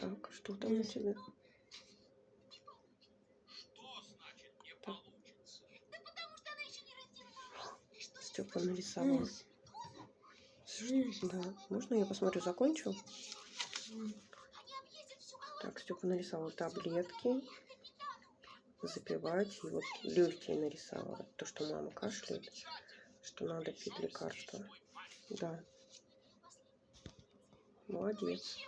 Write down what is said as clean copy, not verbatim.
Так, что там у тебя? Так. Степа нарисовал. Да, можно я посмотрю, закончил? Так, Степа нарисовал таблетки, запивать, и вот легкие нарисовал. То, что мама кашляет, что надо пить лекарства. Да. Молодец.